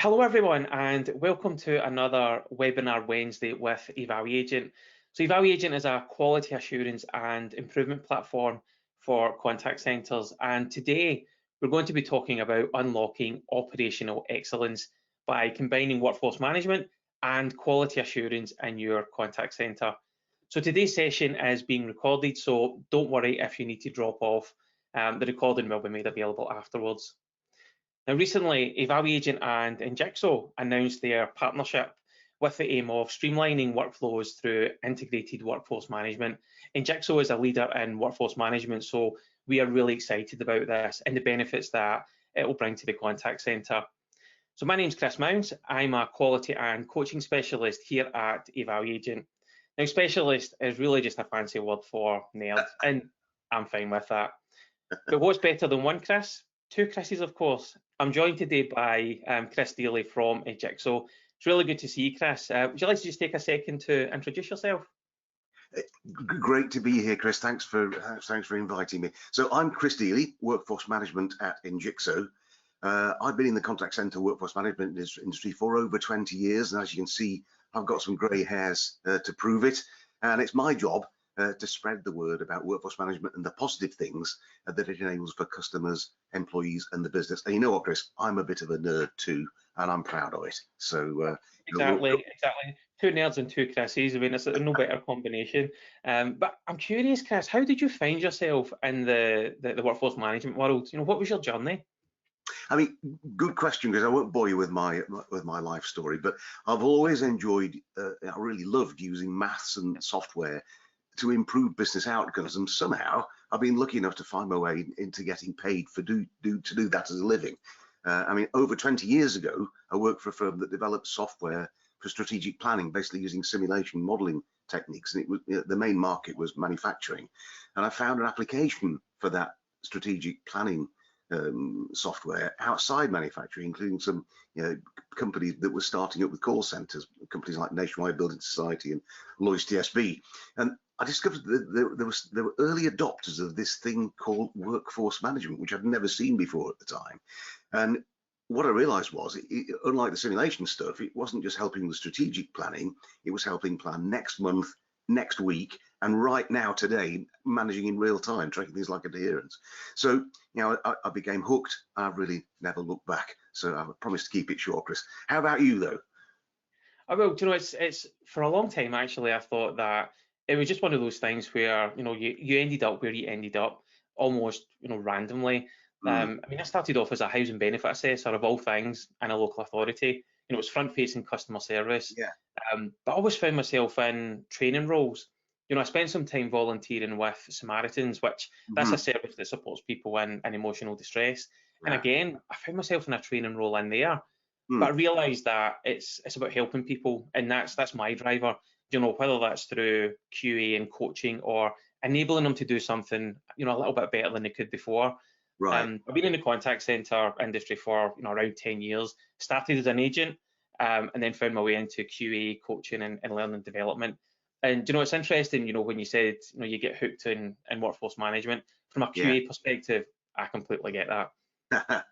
Hello everyone and welcome to another webinar Wednesday with EvaluAgent. So EvaluAgent is a quality assurance and improvement platform for contact centres, and today we're going to be talking about unlocking operational excellence by combining workforce management and quality assurance in your contact centre. So today's session is being recorded, so don't worry if you need to drop off. The recording will be made available afterwards. Now, recently, EvaluAgent and injixo announced their partnership with the aim of streamlining workflows through integrated workforce management. injixo is a leader in workforce management, so we are really excited about this and the benefits that it will bring to the contact centre. So my name's Chris Mounds. I'm a quality and coaching specialist here at EvaluAgent. Now, specialist is really just a fancy word for nerd, and I'm fine with that. But what's better than one Chris? Two Chris's, of course. I'm joined today by Chris Daly from injixo. It's really good to see you, Chris. Would you like to just take a second to introduce yourself? Great to be here, Chris. Thanks for inviting me. So I'm Chris Daly, Workforce Management at injixo. I've been in the contact centre workforce management industry for over 20 years, and as you can see, I've got some grey hairs to prove it. And it's my job to spread the word about workforce management and the positive things that it enables for customers, employees, and the business. And you know what, Chris? I'm a bit of a nerd too, and I'm proud of it. So exactly. Two nerds and two Chris's. I mean, it's no better combination. But I'm curious, Chris, how did you find yourself in the workforce management world? You know, what was your journey? I mean, good question, because I won't bore you with my life story, but I've always enjoyed, I really loved using maths and software to improve business outcomes, and somehow I've been lucky enough to find my way into getting paid to do that as a living. I mean, over 20 years ago, I worked for a firm that developed software for strategic planning, basically using simulation modeling techniques, and it was, the main market was manufacturing, and I found an application for that strategic planning software outside manufacturing, including some companies that were starting up with call centres, companies like Nationwide Building Society and Lloyds TSB. And I discovered that there were early adopters of this thing called workforce management, which I'd never seen before at the time. And what I realized was, unlike the simulation stuff, it wasn't just helping with strategic planning, it was helping plan next month, next week, and right now, today, managing in real time, tracking things like adherence. So, I became hooked. I've really never looked back. So I promise to keep it short, Chris. How about you, though? Well, it's for a long time, actually, I thought that it was just one of those things where, you ended up where you ended up almost, randomly. I mean, I started off as a housing benefit assessor of all things in a local authority. It was front-facing customer service. Yeah. But I always found myself in training roles. I spent some time volunteering with Samaritans, which that's a service that supports people in emotional distress. Yeah. And again, I found myself in a training role in there. But I realised that it's about helping people, and that's my driver. Whether that's through QA and coaching or enabling them to do something, a little bit better than they could before. Right. I've been in the contact centre industry for around 10 years. Started as an agent, and then found my way into QA coaching and learning development. And it's interesting, when you said you get hooked in workforce management from a QA perspective. I completely get that.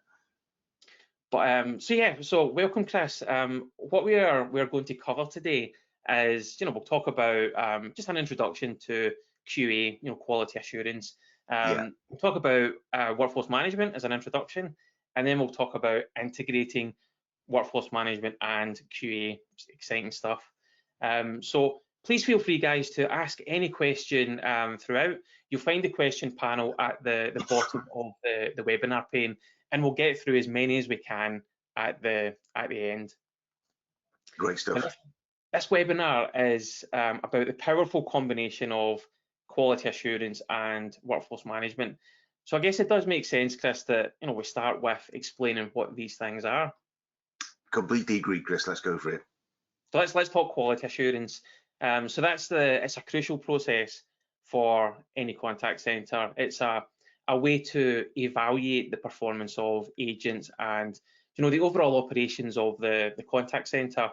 But so welcome, Chris. What we're going to cover today is we'll talk about just an introduction to QA, quality assurance. We'll talk about workforce management as an introduction, and then we'll talk about integrating workforce management and QA. Exciting stuff. So please feel free, guys, to ask any question throughout. You'll find the question panel at the bottom of the webinar pane, and we'll get through as many as we can at the end. Great stuff. This webinar is about the powerful combination of quality assurance and workforce management. So I guess it does make sense, Chris, that we start with explaining what these things are. Completely agree, Chris. Let's go for it. So let's talk quality assurance. So it's a crucial process for any contact center. It's a way to evaluate the performance of agents and the overall operations of the contact center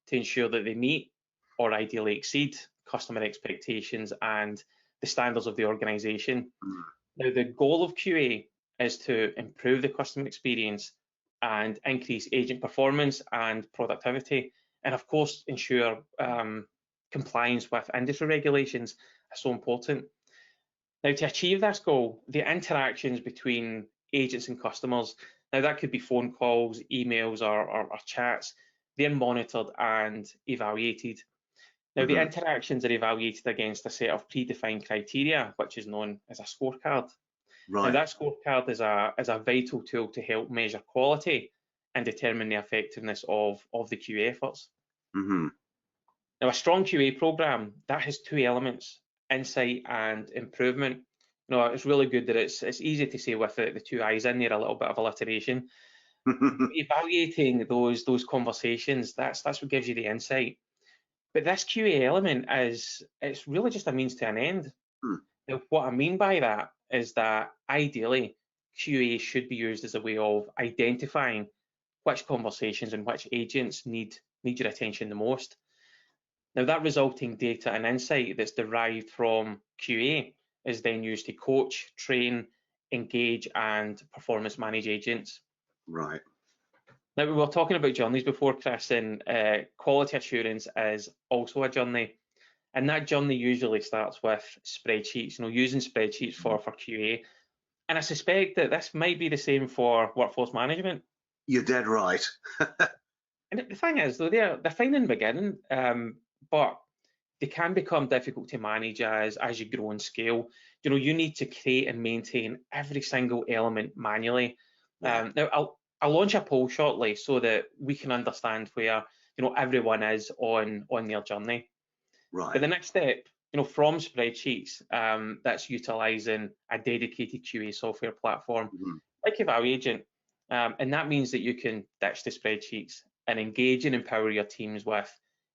to ensure that they meet or ideally exceed customer expectations and the standards of the organization. Now, the goal of QA is to improve the customer experience and increase agent performance and productivity, and of course ensure compliance with industry regulations are so important. Now, to achieve this goal, the interactions between agents and customers, now that could be phone calls, emails, or chats, they're monitored and evaluated. Now, the interactions are evaluated against a set of predefined criteria, which is known as a scorecard. Right. Now, that scorecard is a vital tool to help measure quality and determine the effectiveness of the QA efforts. Now, a strong QA program, that has two elements, insight and improvement. No, it's really good that it's easy to say with the two I's in there, a little bit of alliteration. Evaluating those conversations, that's what gives you the insight. But this QA element it's really just a means to an end. Now, what I mean by that is that ideally QA should be used as a way of identifying which conversations and which agents need your attention the most. Now, that resulting data and insight that's derived from QA is then used to coach, train, engage, and performance manage agents. Right. Now, we were talking about journeys before, Chris, and quality assurance is also a journey. And that journey usually starts with spreadsheets, using spreadsheets for QA. And I suspect that this might be the same for workforce management. You're dead right. And the thing is, though, they're fine in the beginning, but they can become difficult to manage as you grow and scale. You need to create and maintain every single element manually. Yeah. Now, I'll launch a poll shortly so that we can understand where everyone is on their journey. Right. But the next step, from spreadsheets, that's utilising a dedicated QA software platform like EvaluAgent, and that means that you can ditch the spreadsheets and engage and empower your teams with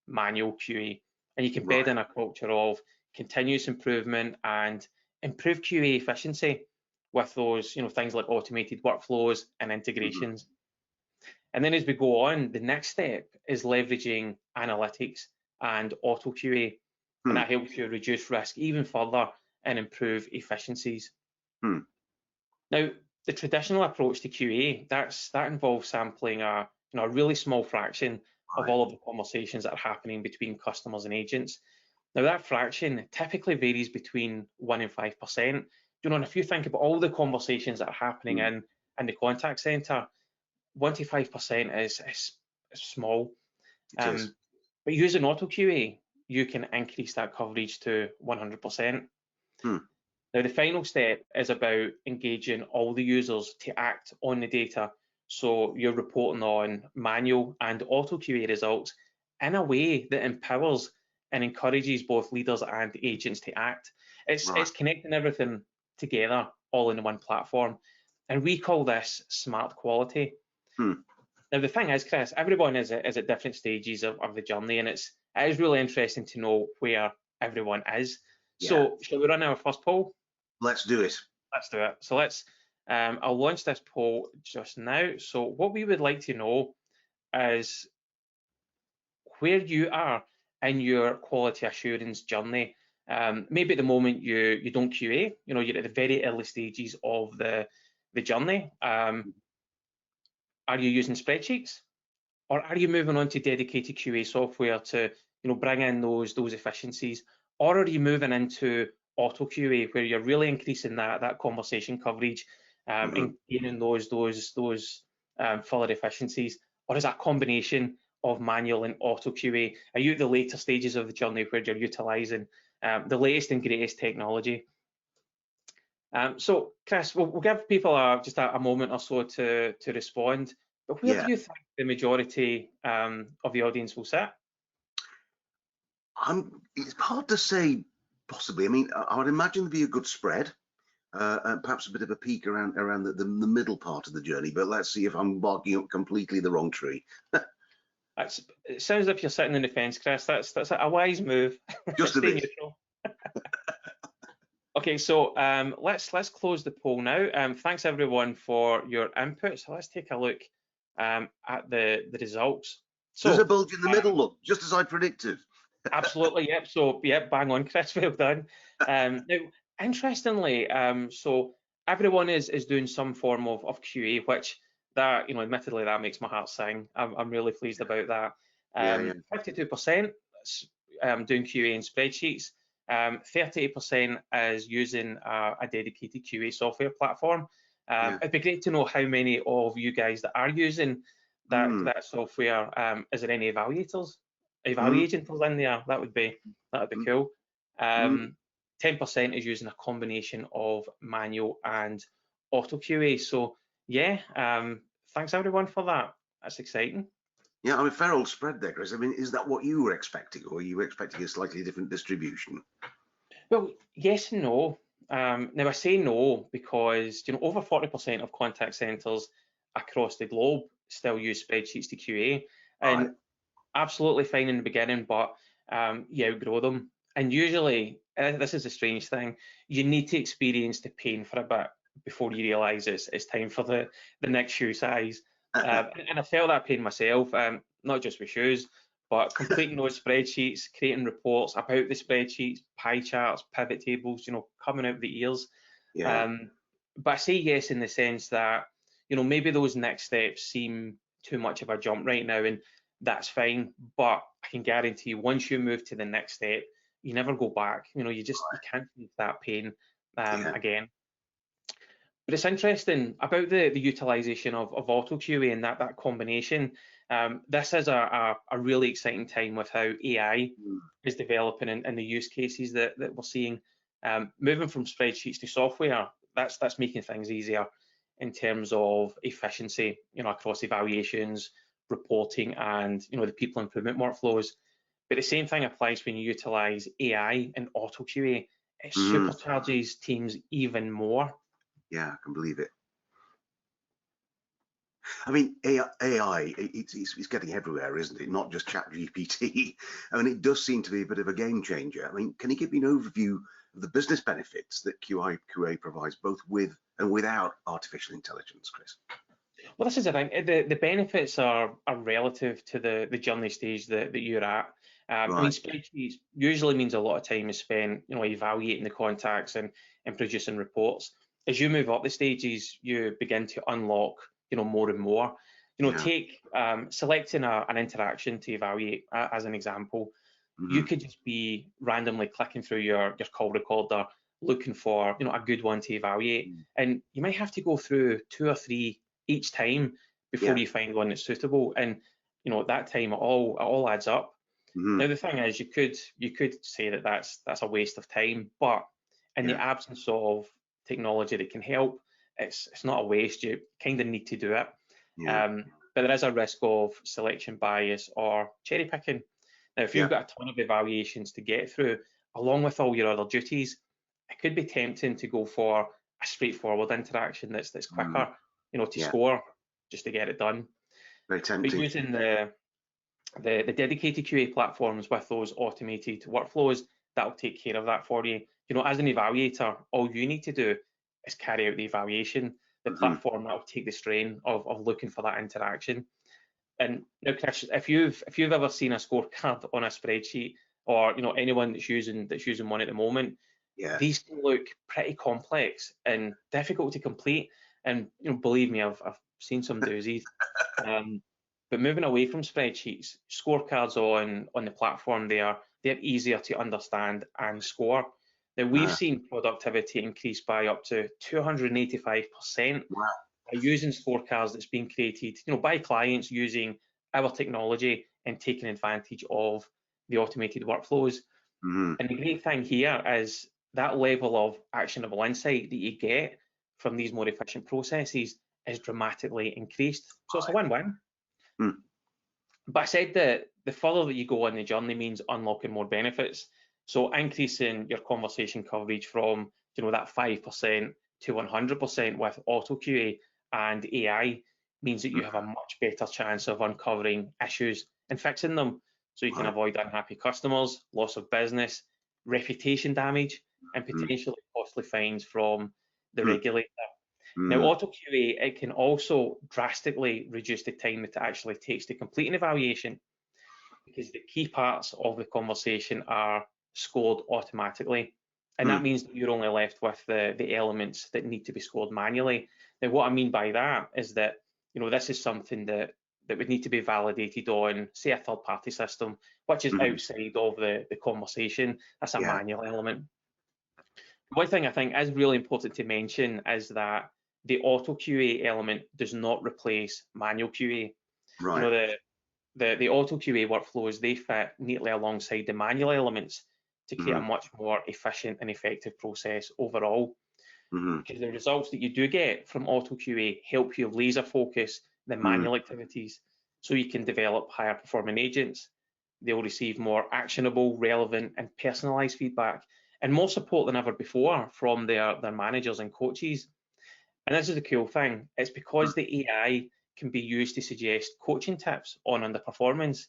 manual QA, and you can bed in a culture of continuous improvement and improve QA efficiency with those things like automated workflows and integrations. And then as we go on, the next step is leveraging analytics and auto QA, and that helps you reduce risk even further and improve efficiencies. Now, the traditional approach to QA, that involves sampling a really small fraction of all of the conversations that are happening between customers and agents. Now, that fraction typically varies between 1% and 5%. And if you think about all the conversations that are happening in the contact center, 1% to 5% is small. But using auto QA, you can increase that coverage to 100%. Now, the final step is about engaging all the users to act on the data. So you're reporting on manual and auto QA results in a way that empowers and encourages both leaders and agents to act. It's connecting everything together all in one platform. And we call this smart quality. Now, the thing is, Chris, everyone is at different stages of the journey, and it is really interesting to know where everyone is. So shall we run our first poll? Let's do it. Let's do it. So I'll launch this poll just now. So what we would like to know is where you are in your quality assurance journey. Maybe at the moment you don't QA, you're at the very early stages of the journey. Are you using spreadsheets, or are you moving on to dedicated QA software to bring in those efficiencies, or are you moving into auto QA where you're really increasing that conversation coverage and gaining those further efficiencies, or is that a combination of manual and auto QA? Are you at the later stages of the journey where you're utilising the latest and greatest technology? So, Chris, we'll give people just a moment or so to respond. But where do you think the majority of the audience will sit? It's hard to say, possibly. I mean, I would imagine there'd be a good spread, and perhaps a bit of a peak around the middle part of the journey. But let's see if I'm barking up completely the wrong tree. It sounds as if you're sitting in the fence, Chris. That's a wise move. Just a bit. Okay, so let's close the poll now. Thanks everyone for your input. So let's take a look at the results. So there's a bulge in the middle, look, just as I predicted. Absolutely, yep. So yep, bang on, Chris. Well done. Now, interestingly, so everyone is doing some form of QA, which that, admittedly, that makes my heart sing. I'm really pleased about that. 52% doing QA in spreadsheets. 38% is using a dedicated QA software platform. It'd be great to know how many of you guys that are using that software. Is there any evaluators in there? That would be cool. 10% is using a combination of manual and auto QA. So yeah, thanks everyone for that. That's exciting. Yeah, I mean, fair old spread there, Chris. I mean, is that what you were expecting, or were you expecting a slightly different distribution? Well, yes and no. Now I say no because over 40% of contact centres across the globe still use spreadsheets to QA, and absolutely fine in the beginning, but you outgrow them. And usually, this is a strange thing, you need to experience the pain for a bit before you realise it's time for the next shoe size. And I felt that pain myself, not just with shoes, but completing those spreadsheets, creating reports about the spreadsheets, pie charts, pivot tables, coming out the ears. But I say yes in the sense that, maybe those next steps seem too much of a jump right now, and that's fine. But I can guarantee you, once you move to the next step, you never go back. You can't feel that pain again. But it's interesting about the utilization of auto QA and that combination. This is a really exciting time with how AI is developing and the use cases that we're seeing. Moving from spreadsheets to software, that's making things easier in terms of efficiency, across evaluations, reporting, and the people improvement workflows. But the same thing applies when you utilize AI and auto QA. It supercharges teams even more. Yeah, I can believe it. I mean, AI, it's getting everywhere, isn't it? Not just ChatGPT. I mean, it does seem to be a bit of a game changer. I mean, can you give me an overview of the business benefits that QA provides, both with and without artificial intelligence, Chris? Well, this is the thing. The benefits are relative to the journey stage that you're at. I mean, spreadsheets usually means a lot of time is spent, evaluating the contacts and producing reports. As you move up the stages, you begin to unlock, more and more. Take selecting an interaction to evaluate as an example. You could just be randomly clicking through your call recorder, looking for, a good one to evaluate, and you might have to go through 2 or 3 each time before you find one that's suitable. And at that time, it all adds up. Now the thing is, you could say that that's a waste of time, but in the absence of technology that can help, it's not a waste. You kind of need to do it. But there is a risk of selection bias or cherry picking. Now, if you've got a ton of evaluations to get through, along with all your other duties, it could be tempting to go for a straightforward interaction that's quicker, to score, just to get it done. Very tempting. But using the dedicated QA platforms with those automated workflows, that'll take care of that for you. As an evaluator, all you need to do is carry out the evaluation. The platform that'll take the strain of looking for that interaction. And now, Chris, if you've ever seen a scorecard on a spreadsheet, or anyone that's using one at the moment, these can look pretty complex and difficult to complete. And believe me, I've seen some doozies. But moving away from spreadsheets, scorecards on the platform, they're easier to understand and score. Now, we've seen productivity increase by up to 285% by using scorecards that's been created, by clients using our technology and taking advantage of the automated workflows. And the great thing here is that level of actionable insight that you get from these more efficient processes is dramatically increased. So it's a win-win. But I said that the further that you go on the journey means unlocking more benefits. So increasing your conversation coverage from that 5% to 100% with auto QA and AI means that you have a much better chance of uncovering issues and fixing them. So you can avoid unhappy customers, loss of business, reputation damage, and potentially costly fines from the regulator. Now, auto QA, it can also drastically reduce the time it actually takes to complete an evaluation, because the key parts of the conversation are scored automatically. And that means that you're only left with the elements that need to be scored manually. Now, what I mean by that is that this is something that would need to be validated on, say, a third-party system, which is outside of the conversation. That's a manual element. One thing I think is really important to mention is that the auto QA element does not replace manual QA. Right. The auto QA workflows, they fit neatly alongside the manual elements to create a much more efficient and effective process overall. Because the results that you do get from auto QA help you laser focus the manual activities, so you can develop higher performing agents. They'll receive more actionable, relevant, and personalized feedback, and more support than ever before from their managers and coaches. And this is the cool thing. It's because the AI can be used to suggest coaching tips on underperformance.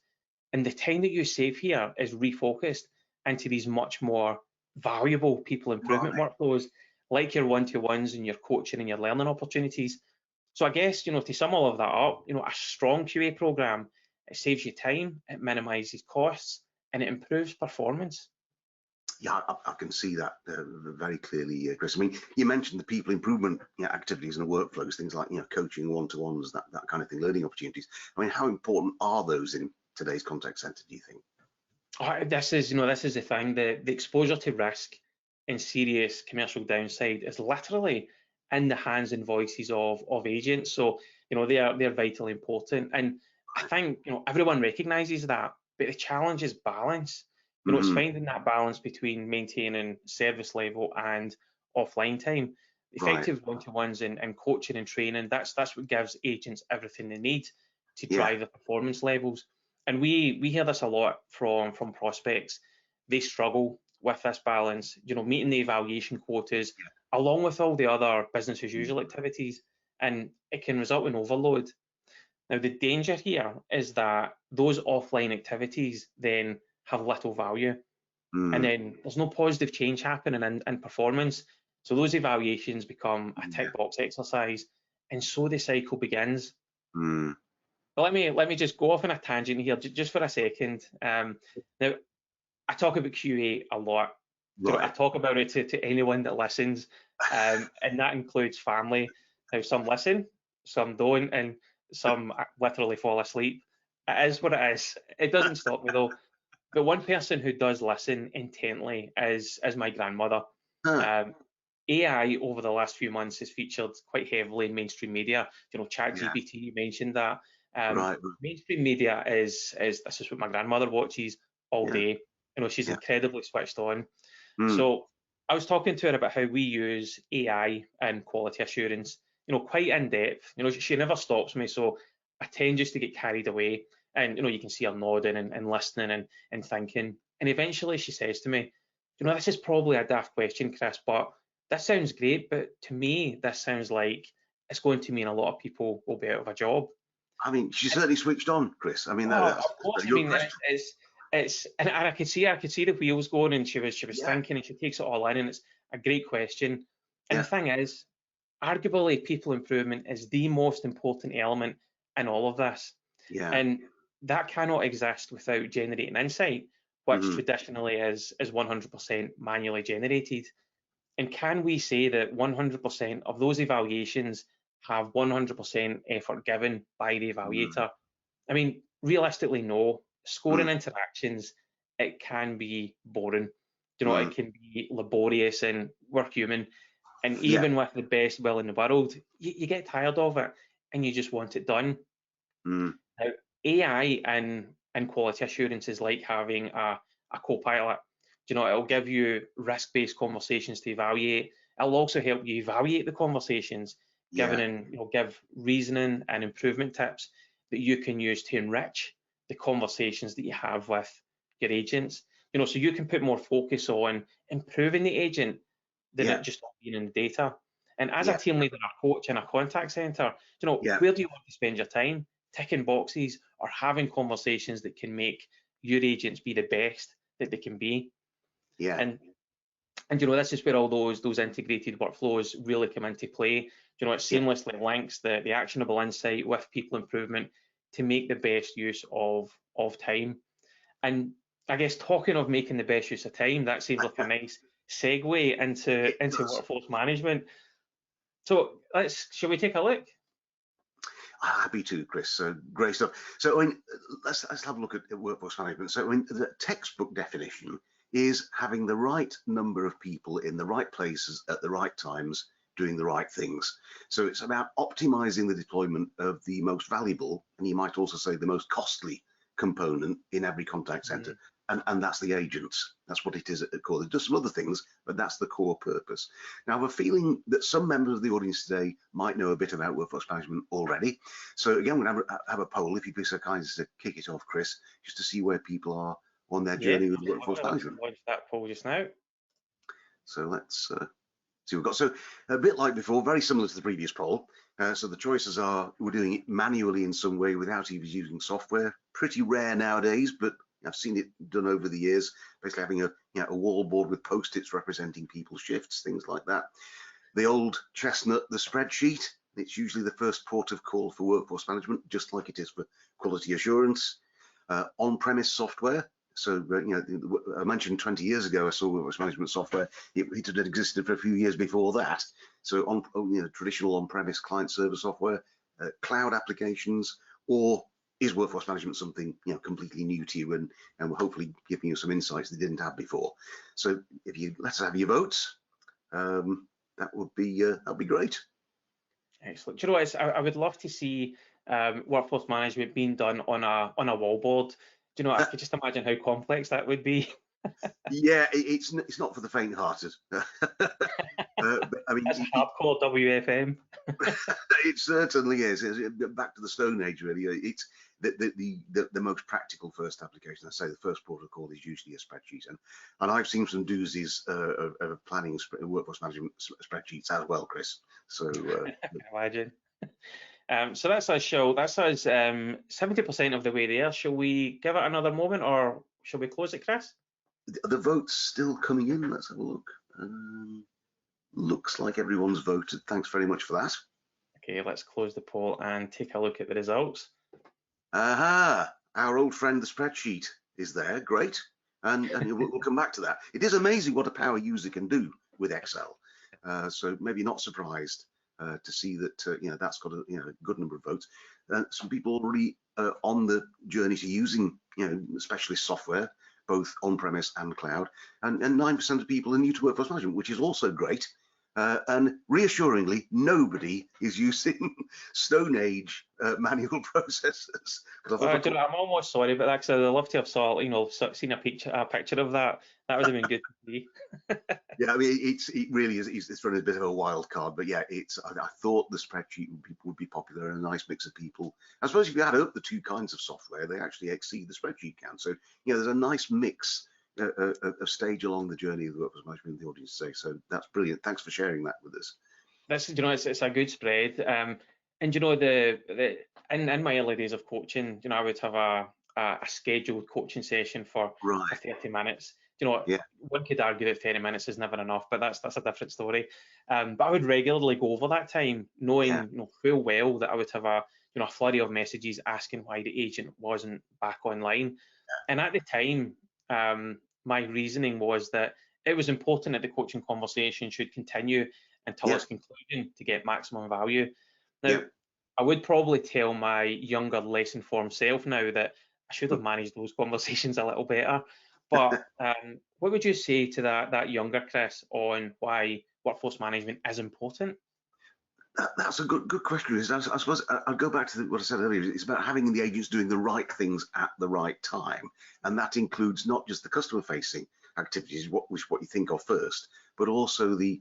And the time that you save here is refocused into these much more valuable people improvement workflows, like your one-to-ones and your coaching and your learning opportunities. So I guess, to sum all of that up, a strong QA program, it saves you time, it minimizes costs, and it improves performance. Yeah, I can see that very clearly, Chris. I mean, you mentioned the people improvement activities and workflows, things like coaching, one-to-ones, that kind of thing, learning opportunities. I mean, how important are those in today's contact center, do you think? This is the thing. The exposure to risk and serious commercial downside is literally in the hands and voices of agents. So they're vitally important, and I think everyone recognises that. But the challenge is balance. It's finding that balance between maintaining service level and offline time. Effective one-to-ones and coaching and training, that's what gives agents everything they need to drive the performance levels. And we hear this a lot from prospects. They struggle with this balance, meeting the evaluation quotas along with all the other business as usual activities, and it can result in overload. Now, the danger here is that those offline activities then have little value, and then there's no positive change happening in performance. So those evaluations become a tick box exercise, and so the cycle begins. But let me just go off on a tangent here, just for a second. Now, I talk about QA a lot. I talk about it to anyone that listens, and that includes family. Now, some listen, some don't, and some literally fall asleep. It is what it is. It doesn't stop me though. But one person who does listen intently is my grandmother. AI over the last few months has featured quite heavily in mainstream media. ChatGPT, you mentioned that. Mainstream media is this is what my grandmother watches all day. She's incredibly switched on. So I was talking to her about how we use AI and quality assurance, quite in depth. She never stops me, so I tend just to get carried away. And you can see her nodding and listening and thinking. And eventually she says to me, this is probably a daft question, Chris, but that sounds great. But to me, this sounds like it's going to mean a lot of people will be out of a job. I mean, she certainly switched on, Chris. I mean, of course. I mean, it's and I could see the wheels going, and she was thinking, and she takes it all in, and it's a great question. And the thing is, arguably, people improvement is the most important element in all of this. And that cannot exist without generating insight, which traditionally is 100% manually generated. And can we say that 100% of those evaluations have 100% effort given by the evaluator? I mean, realistically, no. Scoring interactions, it can be boring. It can be laborious, and we're human. And even with the best will in the world, you get tired of it and you just want it done. Now, AI and quality assurance is like having a co-pilot. It'll give you risk-based conversations to evaluate. It'll also help you evaluate the conversations, give reasoning and improvement tips that you can use to enrich the conversations that you have with your agents. So you can put more focus on improving the agent than it just being in the data. And as a team leader, a coach in a contact center, where do you want to spend your time? Ticking boxes or having conversations that can make your agents be the best that they can be. And this is where all those integrated workflows really come into play. It seamlessly links the actionable insight with people improvement to make the best use of time. And I guess talking of making the best use of time, that seems like a nice segue into workforce management. So shall we take a look? Happy to, Chris. So great stuff. So I mean, let's have a look at workforce management. So I mean, the textbook definition is having the right number of people in the right places at the right times doing the right things. So it's about optimizing the deployment of the most valuable, and you might also say the most costly component in every contact center. Mm. And that's the agents. That's what it is at the core. It does some other things, but that's the core purpose. Now, I have a feeling that some members of the audience today might know a bit about workforce management already. So again, we're going to have a poll, if you'd be so kind as to kick it off, Chris, just to see where people are on their journey with workforce management. Launch that poll just now. So let's see, we've got, so a bit like before, very similar to the previous poll. So the choices are, we're doing it manually in some way without even using software. Pretty rare nowadays, but I've seen it done over the years, basically having a wall board with post-its representing people's shifts, things like that. The old chestnut, the spreadsheet, it's usually the first port of call for workforce management, just like it is for quality assurance. On-premise software. So, I mentioned 20 years ago I saw workforce management software. It had existed for a few years before that. So, traditional on-premise client-server software, cloud applications, or is workforce management something completely new to you, and we're hopefully giving you some insights they didn't have before. So, let's have your votes. That would be great. Excellent. Do you know what? I would love to see workforce management being done on a wallboard. Do you know what? I could just imagine how complex that would be. Yeah, it's not for the faint-hearted. I mean, that's hardcore WFM. It certainly is. Back to the Stone Age, really. It's the most practical first application. I say the first port of call is usually a spreadsheet, and I've seen some doozies of planning workforce management spreadsheets as well, Chris. So I can imagine. So that's us, show. That's us 70% of the way there. Shall we give it another moment, or shall we close it, Chris? The vote's still coming in. Let's have a look. Looks like everyone's voted. Thanks very much for that. Okay, let's close the poll and take a look at the results. Aha! Our old friend, the spreadsheet, is there. Great. And we'll come back to that. It is amazing what a power user can do with Excel. So maybe not surprised to see that that's got a good number of votes. Some people already on the journey to using specialist software, both on-premise and cloud, and 9% of people are new to workforce management, which is also great. And reassuringly, nobody is using Stone Age manual processes. I'm almost sorry, but actually, I'd love to have seen a picture of that. That would have been good to see. Yeah, I mean, it really is. It's running a bit of a wild card, but yeah, I thought the spreadsheet would be popular and a nice mix of people. I suppose if you add up the two kinds of software, they actually exceed the spreadsheet count. So there's a nice mix of stage along the journey of the workforce management in the audience today. So that's brilliant. Thanks for sharing that with us. It's a good spread. And in my early days of coaching, I would have a scheduled coaching session for 30 minutes. One could argue that 30 minutes is never enough, but that's a different story. But I would regularly go over that time, knowing full well that I would have a flurry of messages asking why the agent wasn't back online. And at the time, my reasoning was that it was important that the coaching conversation should continue until its conclusion to get maximum value. Now, I would probably tell my younger, less informed self now that I should have managed those conversations a little better. But what would you say to that younger Chris on why workforce management is important? That's a good question. I suppose I'll go back to what I said earlier. It's about having the agents doing the right things at the right time, and that includes not just the customer-facing activities, what you think of first, but also the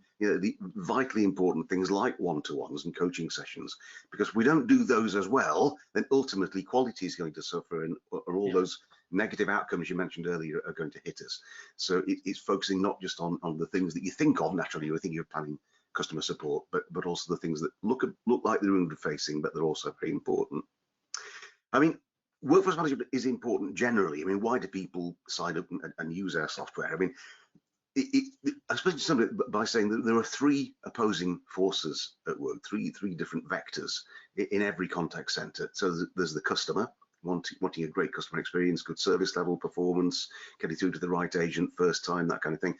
vitally important things like one-to-ones and coaching sessions. Because if we don't do those as well, then ultimately quality is going to suffer, and all those negative outcomes you mentioned earlier are going to hit us. So it's focusing not just on the things that you think of naturally. You're thinking of planning customer support, but also the things that look like they're inward facing, but they're also very important. I mean, workforce management is important generally. I mean, why do people sign up and use our software? I mean, I suppose something by saying that there are three opposing forces at work, three different vectors in every contact center. So there's the customer wanting a great customer experience, good service level, performance, getting through to the right agent first time, that kind of thing.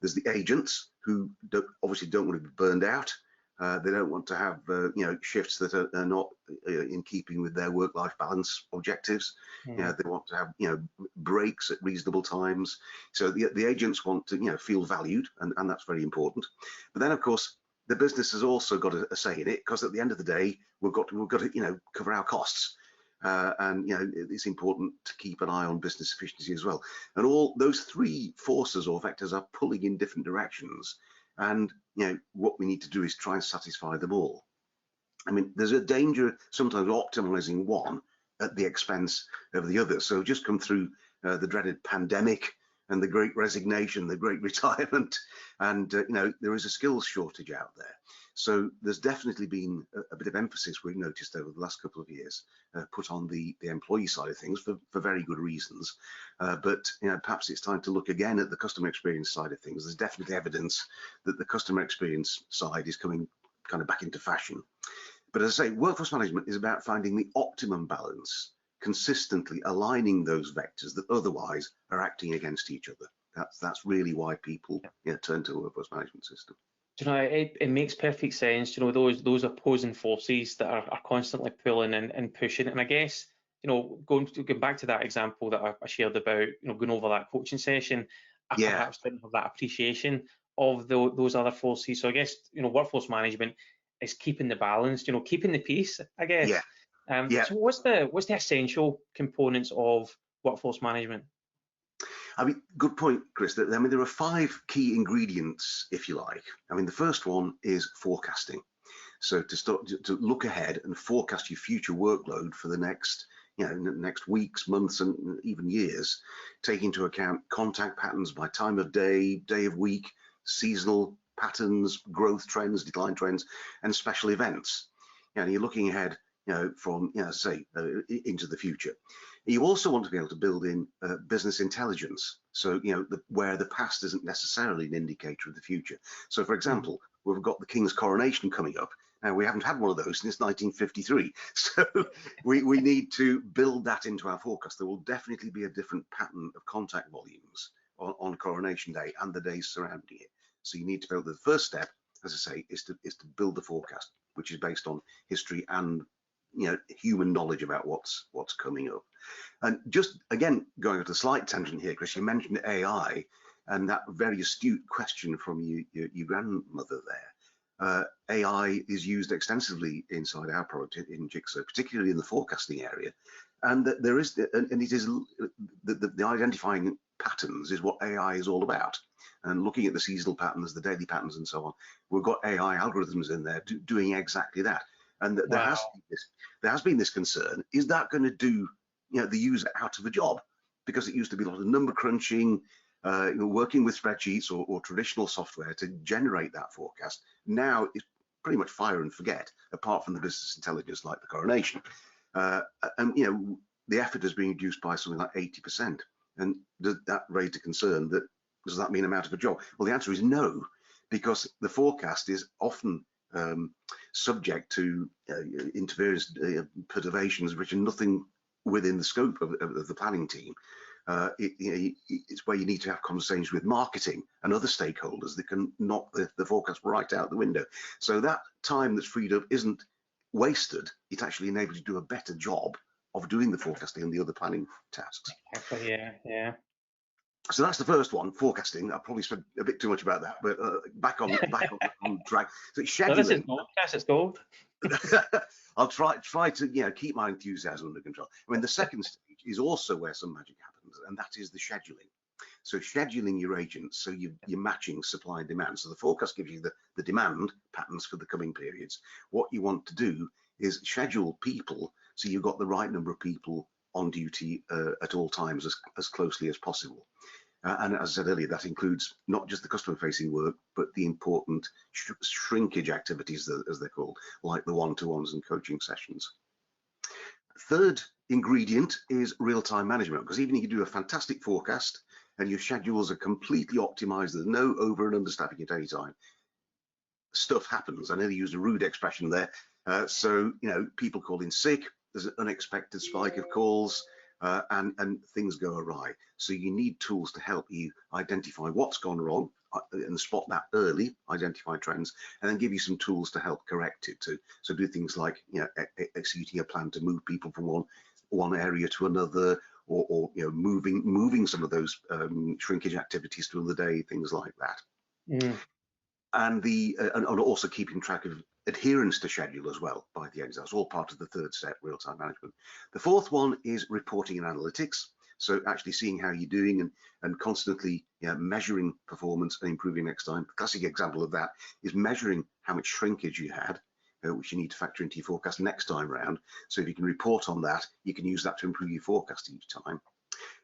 There's the agents who obviously don't want to be burned out, They don't want to have shifts that are not in keeping with their work-life balance objectives. They want to have breaks at reasonable times. So the agents want to feel valued, and that's very important. But then of course the business has also got a say in it, because at the end of the day we've got to cover our costs. And it's important to keep an eye on business efficiency as well. And all those three forces or vectors are pulling in different directions. And what we need to do is try and satisfy them all. I mean, there's a danger sometimes of optimizing one at the expense of the other. So just come through the dreaded pandemic and the great resignation, the great retirement, and there is a skills shortage out there. So there's definitely been a bit of emphasis we've noticed over the last couple of years put on the employee side of things for very good reasons. But perhaps it's time to look again at the customer experience side of things. There's definitely evidence that the customer experience side is coming kind of back into fashion. But as I say, workforce management is about finding the optimum balance, consistently aligning those vectors that otherwise are acting against each other. That's really why people turn to a workforce management system. It makes perfect sense. Those opposing forces that are constantly pulling and pushing. And I guess going back to that example that I shared about going over that coaching session, I perhaps didn't have that appreciation of those other forces. So I guess workforce management is keeping the balance, keeping the peace, I guess. So what's the essential components of workforce management? I mean, good point, Chris. There are 5 key ingredients, if you like. I mean, the first one is forecasting. So to look ahead and forecast your future workload for the next weeks, months, and even years, take into account contact patterns by time of day, day of week, seasonal patterns, growth trends, decline trends, and special events. You're looking ahead, from into the future. You also want to be able to build in business intelligence, so where the past isn't necessarily an indicator of the future. So, for example, we've got the King's coronation coming up. Now, we haven't had one of those since 1953, so we need to build that into our forecast. There will definitely be a different pattern of contact volumes on coronation day and the days surrounding it. So you need to build. The first step, as I say, is to build the forecast, which is based on history and human knowledge about what's coming up. And just again, going to a slight tangent here, Chris, you mentioned AI and that very astute question from your grandmother there. AI is used extensively inside our product in Injixo, particularly in the forecasting area, and that there is, and it is the identifying patterns is what AI is all about. And looking at the seasonal patterns, the daily patterns, and so on, we've got AI algorithms in there doing exactly that. And there has been this concern: is that going to do the user out of a job? Because it used to be a lot of number crunching, working with spreadsheets or traditional software to generate that forecast. Now it's pretty much fire and forget, apart from the business intelligence like the coronation. And the effort has been reduced by something like 80%. And does that raise a concern that does that mean I'm out of a job? Well, the answer is no, because the forecast is often subject to interference, perturbations which are nothing within the scope of the planning team. It's where you need to have conversations with marketing and other stakeholders that can knock the forecast right out the window. So that time that's freed up isn't wasted. It actually enables you to do a better job of doing the forecasting and the other planning tasks. Exactly, yeah. So that's the first one, forecasting. I probably spent a bit too much about that, but back on track. So scheduling. No, this is podcast, it's gold. I'll try to keep my enthusiasm under control. I mean, the second stage is also where some magic happens, and that is the scheduling. So scheduling your agents, so you're matching supply and demand. So the forecast gives you the demand patterns for the coming periods. What you want to do is schedule people so you've got the right number of people on duty at all times as closely as possible. And as I said earlier, that includes not just the customer-facing work, but the important shrinkage activities, as they're called, like the one-to-ones and coaching sessions. Third ingredient is real-time management, because even if you do a fantastic forecast and your schedules are completely optimized, there's no over and understaffing at any time, stuff happens. I nearly used a rude expression there. So people call in sick, there's an unexpected spike of calls, and things go awry. So you need tools to help you identify what's gone wrong, and spot that early, identify trends, and then give you some tools to help correct it too. So do things like, you know, executing a plan to move people from one area to another, or you know, moving some of those shrinkage activities to another day, things like that. Mm. And and also keeping track of adherence to schedule as well by the end. That's all part of the third step, real-time management. The fourth one is reporting and analytics. So actually seeing how you're doing and constantly, you know, measuring performance and improving next time. The classic example of that is measuring how much shrinkage you had, which you need to factor into your forecast next time round. So if you can report on that, you can use that to improve your forecast each time.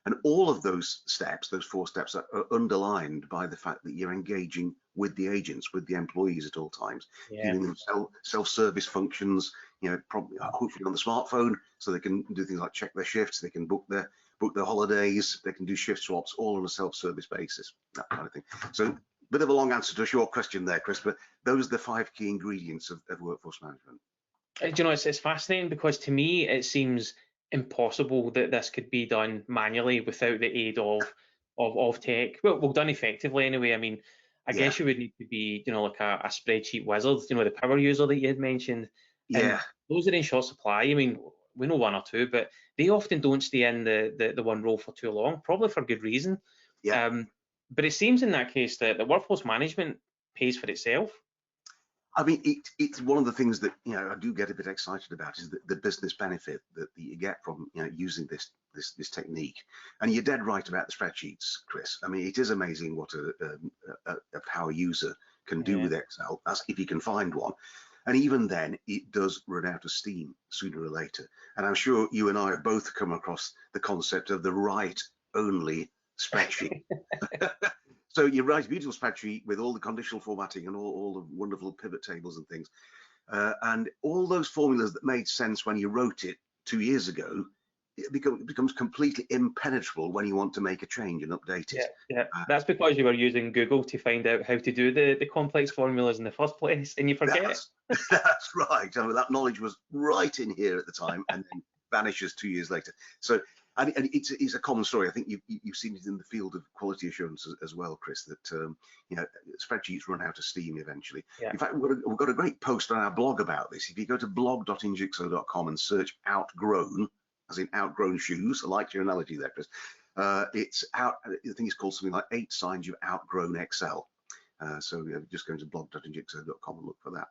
And all of those steps, those 4 steps, are underlined by the fact that you're engaging with the agents, with the employees at all times, giving them self-service functions, you know, probably hopefully on the smartphone, so they can do things like check their shifts, they can book their holidays, they can do shift swaps, all on a self-service basis, that kind of thing. So a bit of a long answer to a short question there, Chris, but those are the 5 key ingredients of workforce management. Do you know, it's fascinating, because to me it seems impossible that this could be done manually without the aid of tech. Well, done effectively anyway. I mean, I guess you would need to be, you know, like a spreadsheet wizard, you know, the power user that you had mentioned. And those are in short supply. I mean, we know 1 or 2, but they often don't stay in the one role for too long, probably for good reason. But it seems in that case that the workforce management pays for itself. I mean, it's one of the things that, you know, I do get a bit excited about, is the business benefit that you get from, you know, using this technique. And you're dead right about the spreadsheets, Chris. I mean, it is amazing what a power user can do with Excel, as if you can find one. And even then, it does run out of steam sooner or later. And I'm sure you and I have both come across the concept of the write-only spreadsheet. So you write a beautiful spreadsheet with all the conditional formatting and all the wonderful pivot tables and things. And all those formulas that made sense when you wrote it 2 years ago, it becomes completely impenetrable when you want to make a change and update it. That's because you were using Google to find out how to do the complex formulas in the first place, and you forget. That's right. I mean, that knowledge was right in here at the time and then vanishes 2 years later. So, and it's a common story. I think you've seen it in the field of quality assurance as well, Chris, that you know, spreadsheets run out of steam eventually. In fact, we've got a great post on our blog about this. If you go to blog.injixo.com and search outgrown, as in outgrown shoes, I liked your analogy there, Chris. It's out. I think it's called something like 8 signs you've outgrown Excel. So just go to blog.injixo.com and look for that.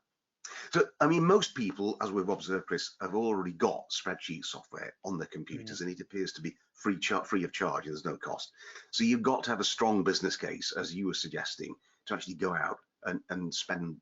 So, I mean, most people, as we've observed, Chris, have already got spreadsheet software on their computers, and it appears to be free of charge. There's no cost. So you've got to have a strong business case, as you were suggesting, to actually go out and spend,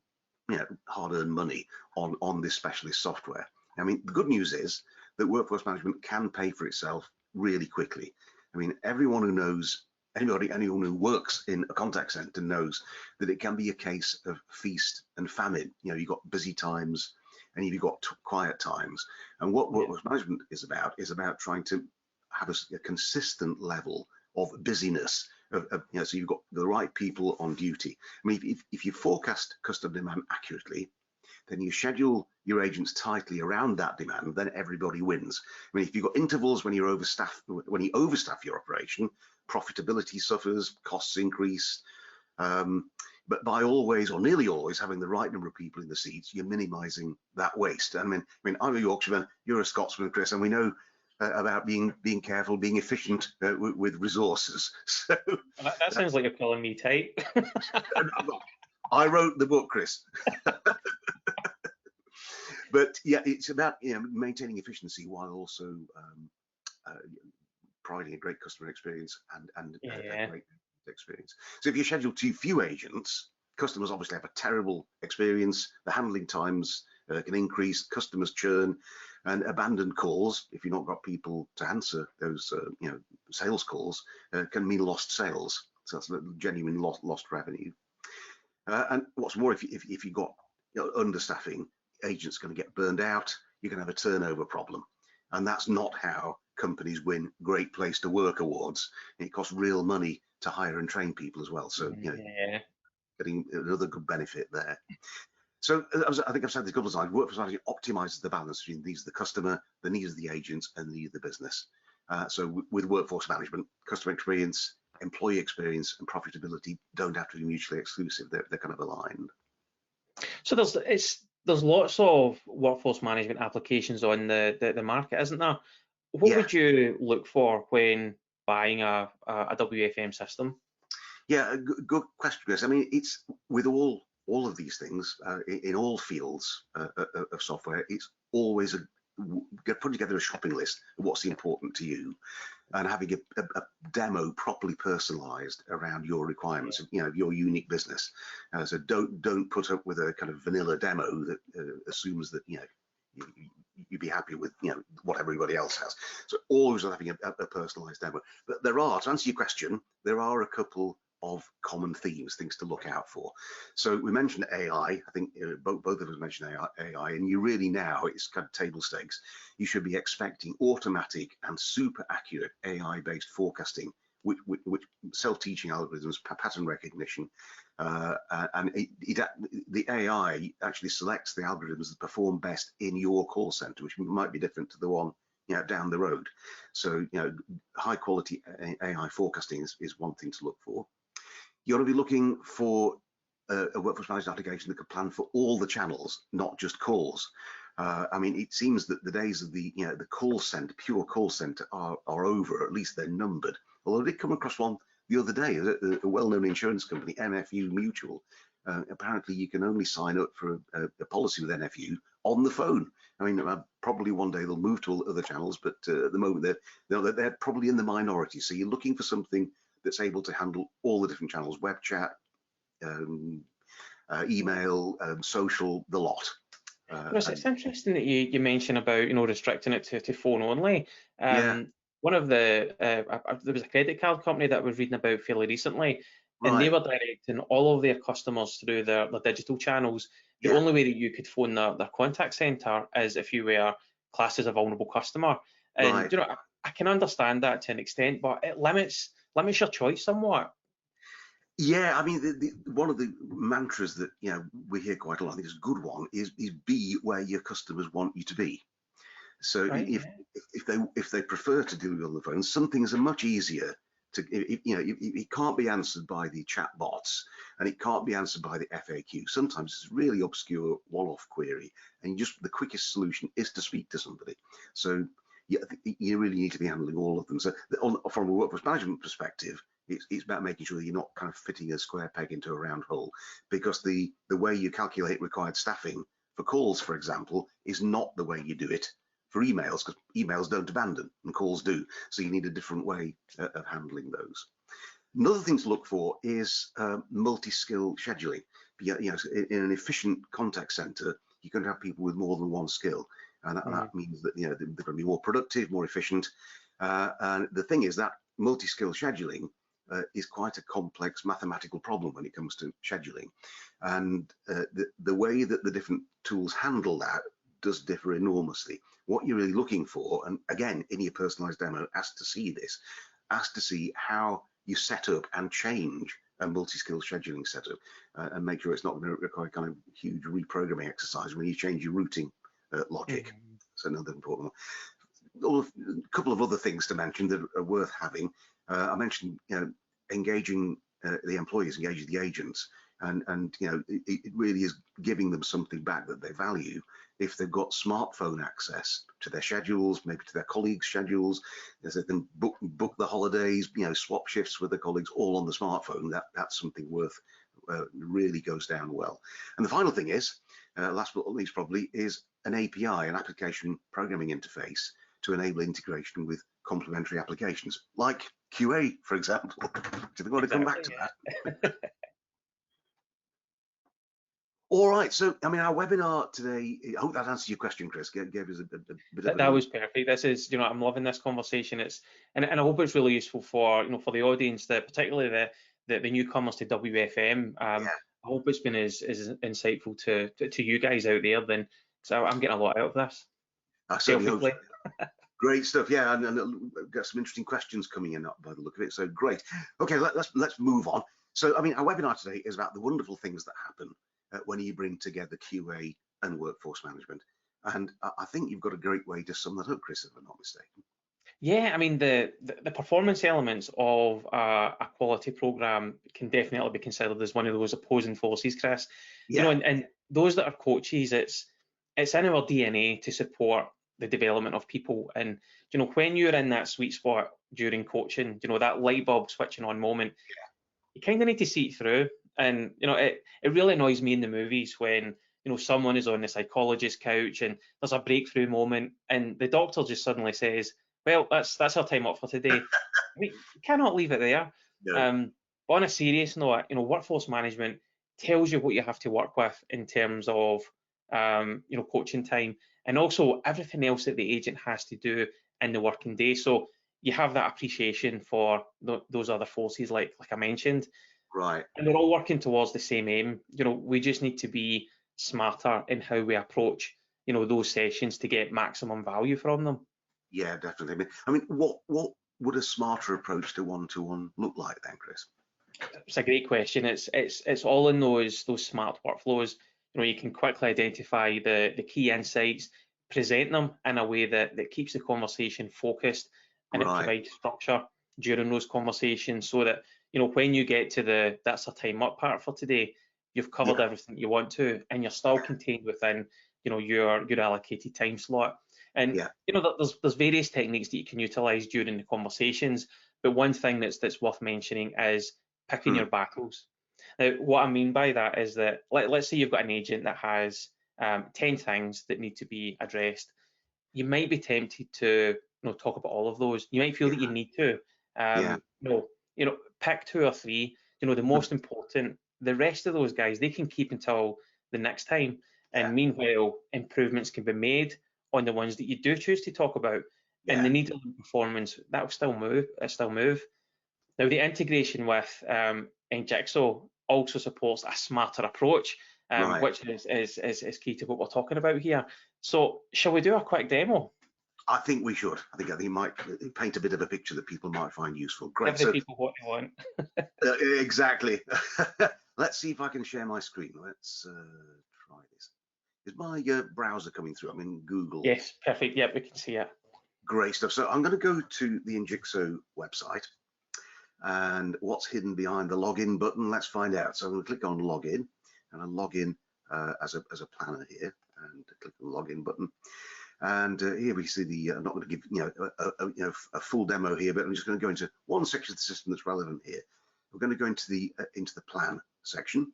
you know, hard-earned money on this specialist software. I mean, the good news is that workforce management can pay for itself really quickly. I mean, everyone who knows, anyone who works in a contact center knows that it can be a case of feast and famine. You know, you've got busy times and you've got quiet times. And what workforce management is about trying to have a consistent level of busyness. You know, so you've got the right people on duty. I mean, if you forecast customer demand accurately, then you schedule your agents tightly around that demand, then everybody wins. I mean, if you've got intervals when you overstaff your operation, profitability suffers, costs increase. But by always or nearly always having the right number of people in the seats, you're minimizing that waste. I mean, I'm a Yorkshireman, you're a Scotsman, Chris, and we know about being careful, being efficient with resources. So that sounds like you're calling me tight. I wrote the book, Chris. But yeah, it's about, you know, maintaining efficiency while also providing a great customer experience and a great experience. So if you schedule too few agents, customers obviously have a terrible experience. The handling times can increase, customers churn, and abandoned calls, if you've not got people to answer those you know, sales calls, can mean lost sales. So that's a genuine lost revenue. And what's more, if you've got, you know, understaffing, agents going to get burned out, you're going to have a turnover problem. And that's not how companies win Great Place to Work awards. It costs real money to hire and train people as well. So, you know, getting another good benefit there. So I think I've said this a couple of times, workforce management optimizes the balance between the needs of the customer, the needs of the agents, and the needs of the business. So with workforce management, customer experience, employee experience and profitability don't have to be mutually exclusive. They're kind of aligned. So there's lots of workforce management applications on the market, isn't there? What Yeah. would you look for when buying a WFM system? Yeah, good question, Chris. I mean, it's with all of these things in all fields of software. It's always putting together a shopping list of what's important to you, and having a demo properly personalized around your requirements, your unique business. So don't put up with a kind of vanilla demo that assumes that you'd be happy with what everybody else has. So always having a personalized demo. But to answer your question, there are a couple of common themes, things to look out for. So we mentioned AI. I think both of us mentioned AI, and you really now, it's kind of table stakes. You should be expecting automatic and super accurate AI-based forecasting, which self-teaching algorithms, pattern recognition, and the AI actually selects the algorithms that perform best in your call center, which might be different to the one down the road. So high quality AI forecasting is one thing to look for. You ought to be looking for a workforce management application that can plan for all the channels, not just calls. I mean, it seems that the days of the call center, pure call center, are over. At least they're numbered. Although I did come across one the other day, a well-known insurance company, NFU Mutual. Apparently, you can only sign up for a policy with NFU on the phone. I mean, probably one day they'll move to other channels, but at the moment they're probably in the minority. So you're looking for something that's able to handle all the different channels: web chat, email, social, the lot. It's interesting that you mention about restricting it to phone only. Yeah. One of there was a credit card company that I was reading about fairly recently, and they Right. were directing all of their customers through their digital channels. The Yeah. only way that you could phone their contact center is if you were classed as a vulnerable customer. And Right. I can understand that to an extent, but it limits your choice somewhat. Yeah, I mean, one of the mantras that we hear quite a lot, I think it's a good one, is be where your customers want you to be. So Right? if they prefer to do it on the phone, some things are much easier to it can't be answered by the chat bots, and it can't be answered by the FAQ. Sometimes it's a really obscure one-off query, and the quickest solution is to speak to somebody. So you really need to be handling all of them. So from a workforce management perspective, it's about making sure that you're not kind of fitting a square peg into a round hole, because the way you calculate required staffing for calls, for example, is not the way you do it for emails, because emails don't abandon and calls do. So you need a different way of handling those. Another thing to look for is multi-skill scheduling. In an efficient contact center, you're going to have people with more than one skill, and that means that they're going to be more productive, more efficient. And the thing is that multi-skill scheduling is quite a complex mathematical problem when it comes to scheduling, and the way that the different tools handle that does differ enormously. What you're really looking for, and again, in your personalized demo, ask to see how you set up and change a multi-skill scheduling setup, and make sure it's not going to require kind of huge reprogramming exercise when you change your routing logic. That's another important one. A couple of other things to mention that are worth having. I mentioned engaging the employees, engaging the agents, and it really is giving them something back that they value. If they've got smartphone access to their schedules, maybe to their colleagues' schedules, as they can book the holidays, swap shifts with their colleagues all on the smartphone, that's something worth really goes down well. And the final thing is, last but not least probably, is an API, an application programming interface, to enable integration with complementary applications like QA, for example. Do they want to come back to that? All right, so I mean, our webinar today, I hope that answers your question, Chris. Gave us a bit of That was perfect. This is, I'm loving this conversation. And I hope it's really useful for for the audience, that particularly the newcomers to WFM. Yeah. I hope it's been as insightful to you guys out there. Then, so I'm getting a lot out of this. I certainly hope so. Great stuff, yeah, and got some interesting questions coming in by the look of it. So great. Okay, let's move on. So I mean, our webinar today is about the wonderful things that happen when you bring together QA and workforce management. And I think you've got a great way to sum that up, Chris, if I'm not mistaken. Yeah, I mean the performance elements of a quality program can definitely be considered as one of those opposing forces, Chris. You know, Yeah, and those that are coaches, it's in our DNA to support the development of people. And you know, when you're in that sweet spot during coaching, you know, that light bulb switching on moment, you kind of need to see it through. And you know, it really annoys me in the movies when you know someone is on the psychologist's couch and there's a breakthrough moment, and the doctor just suddenly says, "Well, that's our time up for today." I mean, you cannot leave it there. no, But on a serious note, you know, workforce management tells you what you have to work with in terms of you know, coaching time, and also everything else that the agent has to do in the working day. So you have that appreciation for those other forces, like I mentioned, right. and we're all working towards the same aim. You know, we just need to be smarter in how we approach, you know, those sessions to get maximum value from them. Yeah, definitely. I mean, what would a smarter approach to one-to-one look like then, Chris? It's a great question. It's all in those smart workflows. You know, you can quickly identify the key insights, present them in a way that keeps the conversation focused, and it Right. provides structure during those conversations so that you know when you get to the that's a time up part for today, you've covered Yeah. everything you want to, and you're still Yeah. contained within you know your allocated time slot. And Yeah. you know there's various techniques that you can utilize during the conversations, but one thing that's worth mentioning is picking Hmm. your battles. Now, what I mean by that is that let's say you've got an agent that has 10 things that need to be addressed. You might be tempted to talk about all of those. You might feel Yeah. that you need to Yeah. pick two or three, you know, the Hmm. most important. The rest of those guys, they can keep until the next time. Yeah. And meanwhile, improvements can be made on the ones that you do choose to talk about. And Yeah. the needle performance, that will still move. It'll still move. Now, the integration with injixo also supports a smarter approach, Right. which is key to what we're talking about here. So, shall we do a quick demo? I think we should. I think it might paint a bit of a picture that people might find useful. Give Great. the So people what they want. exactly. Let's see if I can share my screen. Let's try this. Is my browser coming through? I'm in Google. Yes, perfect. Yep, we can see it. Great stuff. So I'm going to go to the injixo website, and what's hidden behind the login button? Let's find out. So I'm going to click on login, and I log in as a planner here, and click the login button. And here we see the. I'm not going to give a full demo here, but I'm just going to go into one section of the system that's relevant here. We're going to go into the plan section,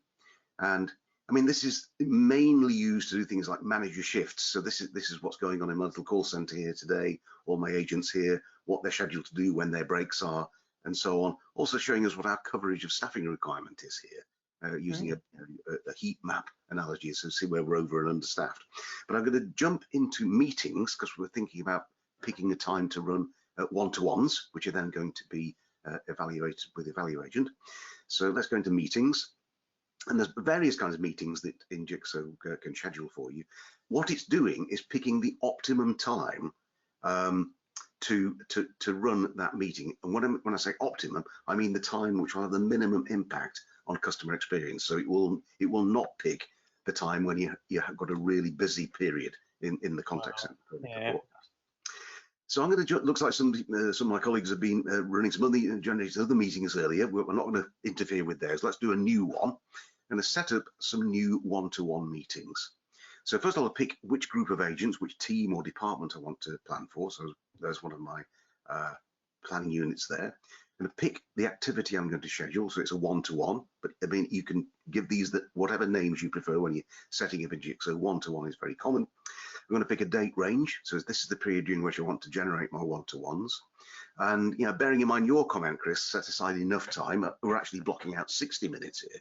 and I mean this is mainly used to do things like manage your shifts. So this is what's going on in my little call center here today. All my agents here, what they're scheduled to do, when their breaks are, and so on. Also showing us what our coverage of staffing requirement is here. Using a heat map analogy, so see where we're over and understaffed. But I'm going to jump into meetings because we're thinking about picking a time to run one-to-ones, which are then going to be evaluated with Evaluagent. So let's go into meetings. And there's various kinds of meetings that injixo can schedule for you. What it's doing is picking the optimum time to run that meeting. And when I say optimum, I mean the time which will have the minimum impact on customer experience. So it will not pick the time when you have got a really busy period in the contact center. Yeah. So I'm going to looks like some of my colleagues have been running some other meetings earlier. We're not going to interfere with theirs. Let's do a new one. I'm going to set up some new one-to-one meetings. So first I'll pick which group of agents, which team or department I want to plan for. So there's one of my planning units there. I'm going to pick the activity I'm going to schedule. So it's a one-to-one, but I mean, you can give these whatever names you prefer when you're setting up a jigsaw. One-to-one is very common. I'm going to pick a date range. So this is the period during which I want to generate my one-to-ones. And bearing in mind your comment, Chris, set aside enough time. We're actually blocking out 60 minutes here.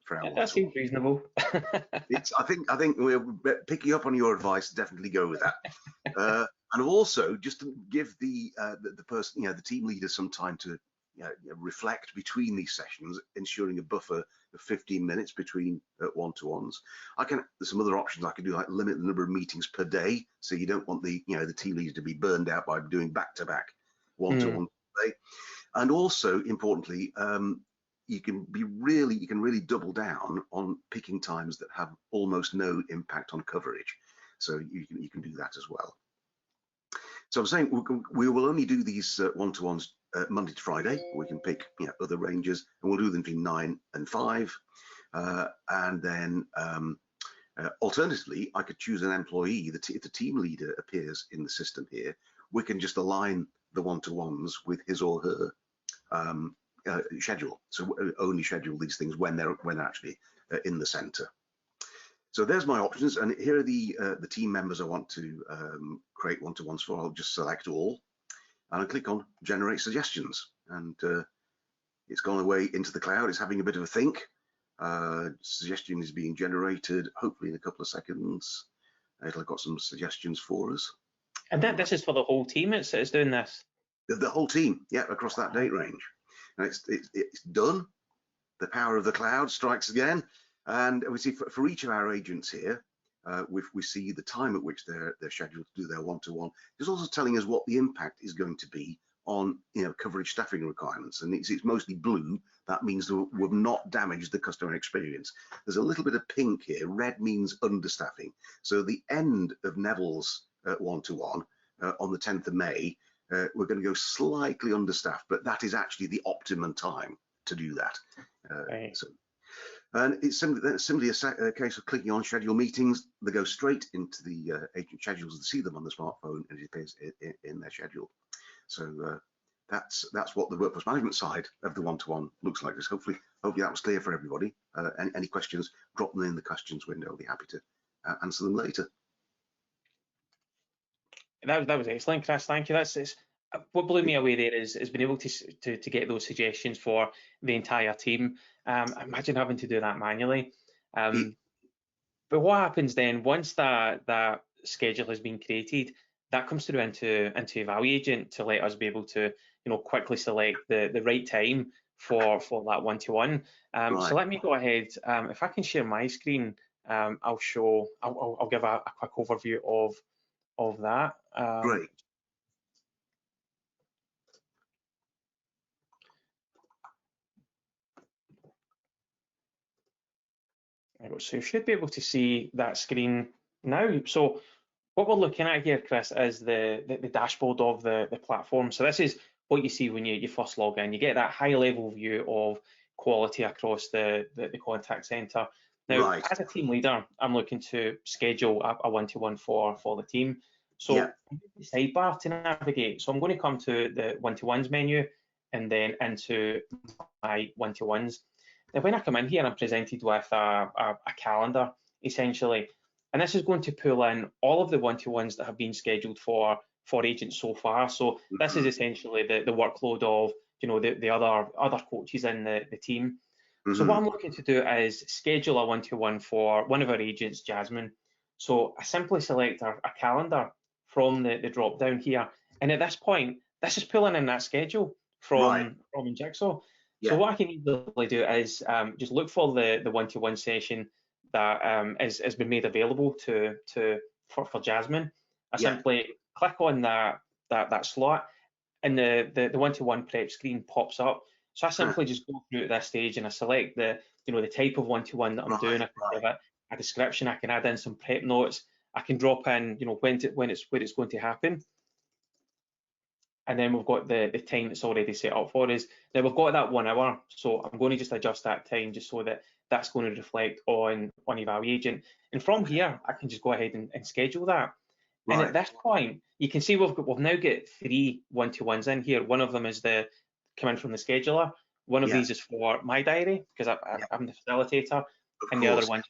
For our That one-to-one. seems reasonable. I think we're picking up on your advice. Definitely go with that. And also just to give the person, the team leader, some time to reflect between these sessions, ensuring a buffer of 15 minutes between one-to-ones. There's some other options I can do, like limit the number of meetings per day, so you don't want the team leader to be burned out by doing back-to-back one-to-one day. And also importantly, you can really double down on picking times that have almost no impact on coverage. So you can do that as well. So I'm saying we will only do these one-to-ones Monday to Friday. We can pick other ranges, and we'll do them between 9 and 5. And then alternatively, I could choose an employee. If the team leader appears in the system here, we can just align the one-to-ones with his or her schedule. So only schedule these things when they're actually in the center. So there's my options, and here are the team members I want to create one-to-ones for. I'll just select all, and I'll click on generate suggestions, and it's gone away into the cloud. It's having a bit of a think. Suggestion is being generated, hopefully in a couple of seconds. It'll have got some suggestions for us. And this is for the whole team. It's doing this. The whole team, yeah, across that date range. And it's done. The power of the cloud strikes again. And we see for each of our agents here, we see the time at which they're scheduled to do their one-to-one. It's also telling us what the impact is going to be on coverage staffing requirements. And it's mostly blue. That means that we've not damaged the customer experience. There's a little bit of pink here. Red means understaffing. So the end of Neville's one-to-one on the 10th of May, we're going to go slightly understaffed, but that is actually the optimum time to do that. Right. And it's simply a case of clicking on schedule meetings. They go straight into the agent schedules. They see them on the smartphone, and it appears in their schedule. So that's what the workforce management side of the one-to-one looks like. Hopefully that was clear for everybody. Any questions, drop them in the questions window. I'll be happy to answer them later. That was excellent, Chris. Thank you. What blew me away there is being able to get those suggestions for the entire team. Imagine having to do that manually. But what happens then once that schedule has been created? That comes through into Evaluate to let us be able to quickly select the right time for that one-to-one. Right. So let me go ahead. If I can share my screen, I'll give a quick overview of that. Great. So you should be able to see that screen now. So what we're looking at here, Chris, is the dashboard of the platform. So this is what you see when you first log in. You get that high-level view of quality across the contact center. Now, right. As a team leader, I'm looking to schedule a one-to-one for the team. So yeah. the sidebar to navigate. So I'm going to come to the one-to-ones menu and then into my one-to-ones. Now, when I come in here, I'm presented with a calendar, essentially. And this is going to pull in all of the one-to-ones that have been scheduled for agents so far. So this is essentially the workload of the other coaches in the team. So what I'm looking to do is schedule a one-to-one for one of our agents, Jasmine. So I simply select a calendar from the drop down here, and at this point, this is pulling in that schedule from injixo. Yeah. So what I can easily do is just look for the one-to-one session that has been made available for Jasmine. I simply click on that slot, and the one-to-one prep screen pops up. So I simply just go through to this stage and I select the type of one-to-one that I'm doing. I can give it a description. I can add in some prep notes. I can drop in when it's going to happen. And then we've got the time that's already set up for us. Now we've got that 1 hour, so I'm going to just adjust that time just so that that's going to reflect on Evaluate. And from here, I can just go ahead and schedule that. Right. And at this point, you can see we've now got 3 one-to-ones in here. One of them is coming from the scheduler. One of these is for my diary because I'm the facilitator, and the other one's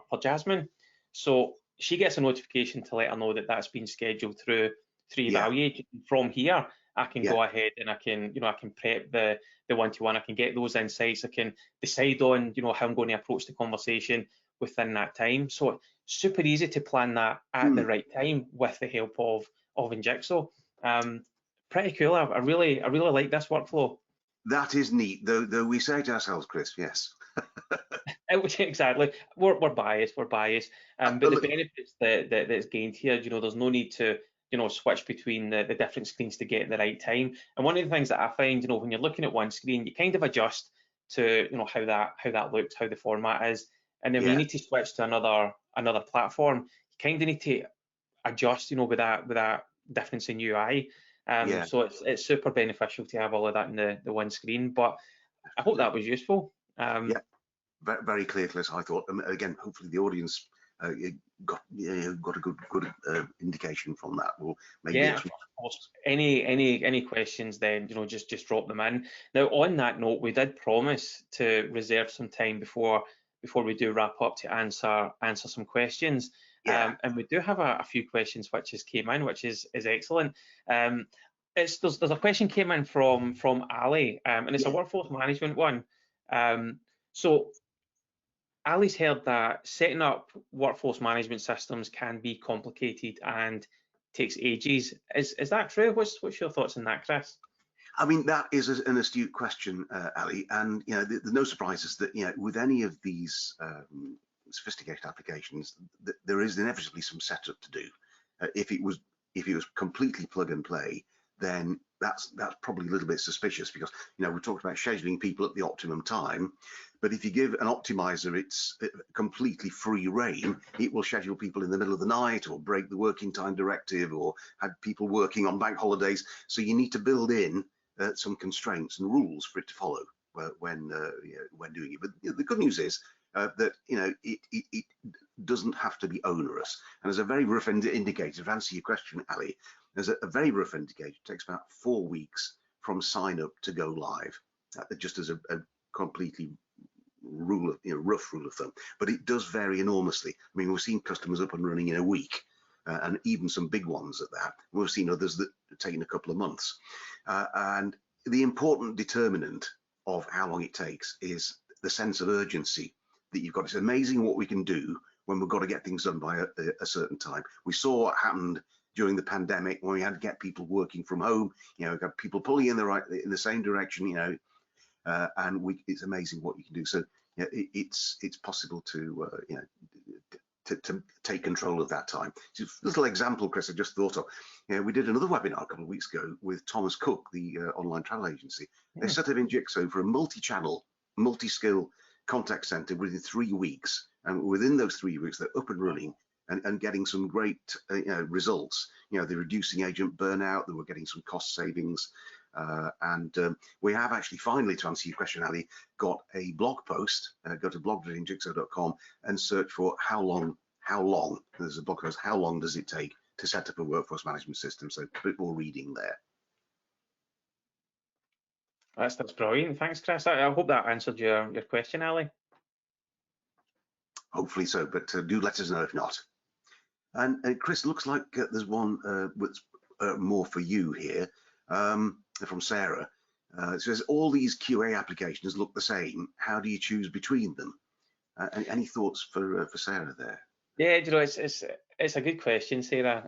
for Jasmine. So she gets a notification to let her know that that's been scheduled through Evaluate. From here, I can go ahead and I can prep the one-to-one. I can get those insights. I can decide on how I'm going to approach the conversation within that time. So super easy to plan that at the right time with the help of injixo. Pretty cool. I really like this workflow. That is neat, though we say to ourselves, Chris, yes. Exactly. We're biased. But the benefits that's gained here, there's no need to switch between the different screens to get the right time. And one of the things that I find, when you're looking at one screen, you kind of adjust to how that looks, how the format is, and then when you need to switch to another platform, you kind of need to adjust, with that difference in UI. Yeah. So it's super beneficial to have all of that in the one screen. But I hope that was useful. Yeah, very clear, Chris. I thought, again, hopefully the audience got a good indication from that. Well, maybe Yeah, of course. Any questions, then just drop them in. Now, on that note, we did promise to reserve some time before we do wrap up to answer some questions. Yeah. And we do have a few questions which has came in, which is excellent. There's a question came in from Ali, and it's a workforce management one. So Ali's heard that setting up workforce management systems can be complicated and takes ages. Is that true? What's your thoughts on that, Chris? I mean, that is an astute question, Ali, and the no surprises that with any of these sophisticated applications, there is inevitably some setup to do. If it was completely plug and play, then that's probably a little bit suspicious, because we talked about scheduling people at the optimum time, but if you give an optimizer its completely free rein, it will schedule people in the middle of the night or break the working time directive or have people working on bank holidays. So you need to build in some constraints and rules for it to follow when doing it. But the good news is that it doesn't have to be onerous. And as a very rough indicator, to answer your question, Ali, there's a very rough indicator. It takes about 4 weeks from sign up to go live, just as a completely rough rule of thumb. But it does vary enormously. I mean, we've seen customers up and running in a week, and even some big ones at that. We've seen others that have taken a couple of months. And the important determinant of how long it takes is the sense of urgency that you've got. It's amazing what we can do when we've got to get things done by a certain time. We saw what happened during the pandemic when we had to get people working from home. We got people pulling in the same direction. And it's amazing what you can do. So it's possible to to take control of that time. So, a little example, Chris, I just thought of. We did another webinar a couple of weeks ago with Thomas Cook, the online travel agency. They set up injixo for a multi-channel, multi-skill contact center within 3 weeks, and within those 3 weeks, they're up and running and getting some great results. They're reducing agent burnout. They were getting some cost savings. And we have actually finally, to answer your question, Ali, got a blog post. Go to blog.injixo.com and search for how long. There's a blog post, how long does it take to set up a workforce management system? So a bit more reading there. That's brilliant. Thanks, Chris. I hope that answered your question, Ali. Hopefully so, but do let us know if not. And Chris, looks like there's one that's more for you here. From Sarah. It says, all these QA applications look the same. How do you choose between them? Any thoughts for Sarah there? Yeah, it's a good question, Sarah.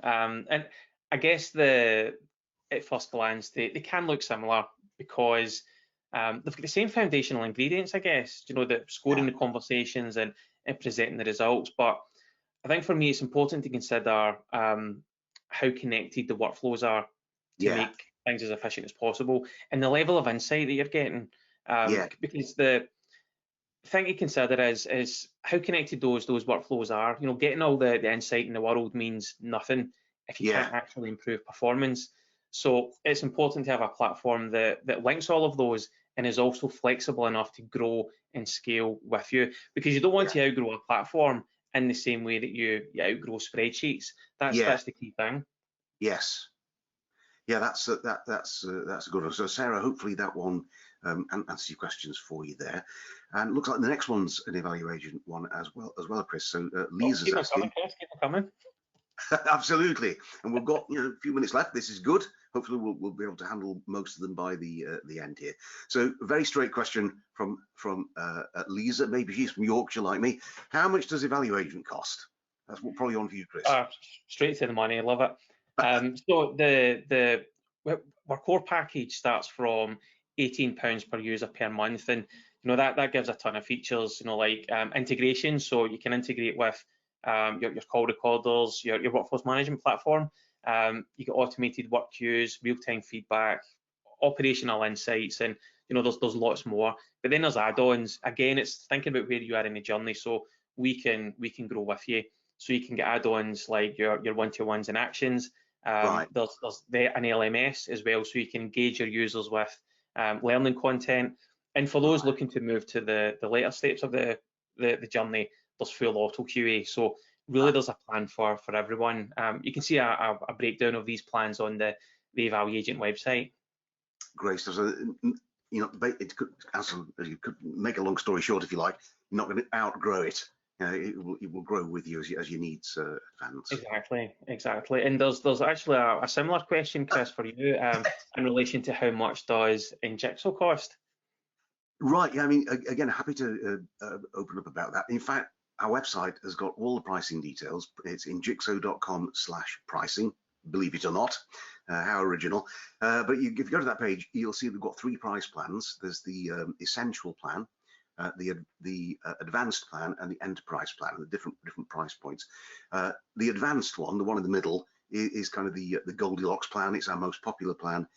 And I guess at first glance they can look similar because they've got the same foundational ingredients, I guess. The scoring the conversations and presenting the results. But I think for me it's important to consider how connected the workflows are to make things as efficient as possible, and the level of insight that you're getting. Because the thing to consider is how connected those workflows are. Getting all the insight in the world means nothing if you can't actually improve performance. So it's important to have a platform that links all of those and is also flexible enough to grow and scale with you, because you don't want to outgrow a platform in the same way that you outgrow spreadsheets. That's the key thing. Yes. Yeah, that's a good one. So Sarah, hopefully that one answers your questions for you there. And looks like the next one's an evaluation one as well, Chris. So Lisa's asking. Keep coming. Absolutely, and we've got a few minutes left. This is good. Hopefully we'll be able to handle most of them by the end here. So a very straight question from Lisa. Maybe she's from Yorkshire like me. How much does evaluation cost? That's probably on for you, Chris. Straight to the money. I love it. So our core package starts from £18 per user per month, and that gives a ton of features, like integration. So you can integrate with your call recorders, your workforce management platform. You get automated work queues, real-time feedback, operational insights, and there's lots more. But then there's add-ons. Again, it's thinking about where you are in the journey, so we can grow with you. So you can get add-ons like your one-to-ones and actions. Right. There's an LMS as well, so you can engage your users with learning content. And for those looking to move to the later steps of the journey, there's full auto QA. So really, there's a plan for everyone. You can see a breakdown of these plans on the EvaluAgent website. Great. So, it could, you could make a long story short, if you like. You're not going to outgrow it. It will grow with you as your needs advance. Exactly. And there's actually a similar question, Chris, for you in relation to how much does injixo cost? Right. Yeah. I mean, again, happy to open up about that. In fact, our website has got all the pricing details. It's injixo.com/pricing. Believe it or not, how original. But if you go to that page, you'll see we've got 3 price plans. There's the essential plan, the advanced plan, and the enterprise plan, the different price points. The advanced one, the one in the middle, is kind of the Goldilocks plan. It's our most popular plan.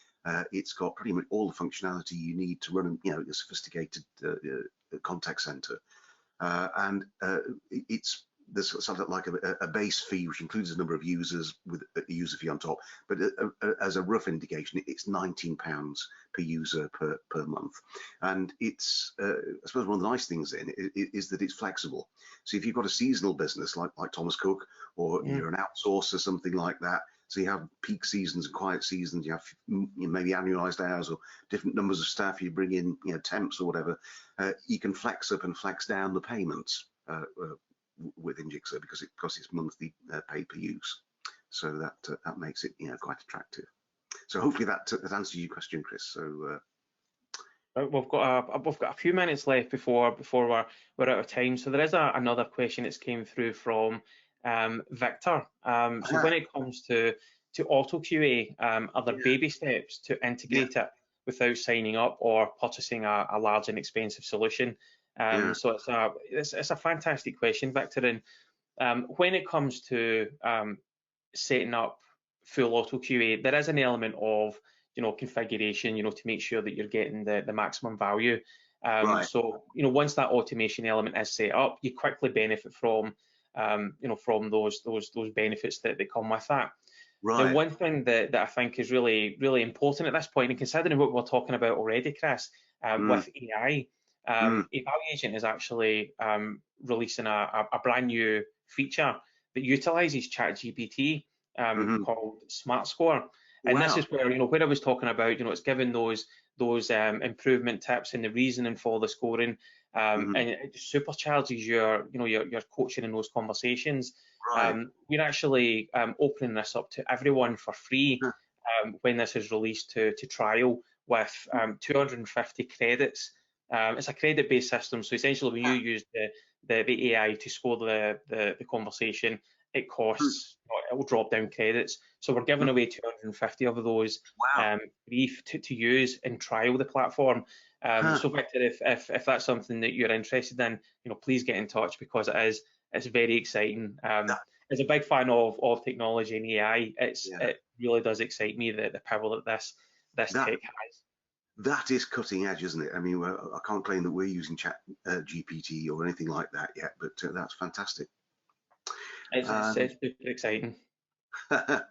It's got pretty much all the functionality you need to run, a sophisticated contact center, and there's something like a base fee which includes a number of users with a user fee on top. But as a rough indication, it's £19 per user per month. And it's, I suppose one of the nice things then is that it's flexible. So if you've got a seasonal business like Thomas Cook, or you're an outsourcer, something like that, so you have peak seasons and quiet seasons, you have maybe annualized hours or different numbers of staff, you bring in temps or whatever, you can flex up and flex down the payments with injixo because it's monthly pay per use. So that makes it quite attractive. So hopefully that answers your question, Chris. So we've got a few minutes left before we're out of time. So there is another question that's came through from Victor. So when it comes to auto QA, are there baby steps to integrate it without signing up or purchasing a large and expensive solution? So it's a fantastic question, Victor. And when it comes to setting up full auto QA, there is an element of configuration, to make sure that you're getting the maximum value. So once that automation element is set up, you quickly benefit from from those benefits that come with that. Now, one thing that I think is really important at this point, and considering what we're talking about already, Chris, with AI. EvaluAgent is actually releasing a brand new feature that utilizes ChatGPT called Smart Score. And this is where, where I was talking about, it's giving those improvement tips and the reasoning for the scoring, and it supercharges your coaching in those conversations. We're actually opening this up to everyone for free when this is released to trial with 250 credits. It's a credit-based system, so essentially when you use the AI to score the conversation, it costs, it will drop down credits. So we're giving away 250 of those free to use and trial the platform. So Victor, if that's something that you're interested in, please get in touch because it's very exciting. As a big fan of technology and AI, it really does excite me the power that this tech has. That is cutting edge, isn't it? I mean, I can't claim that we're using Chat GPT or anything like that yet, but that's fantastic. It's super exciting.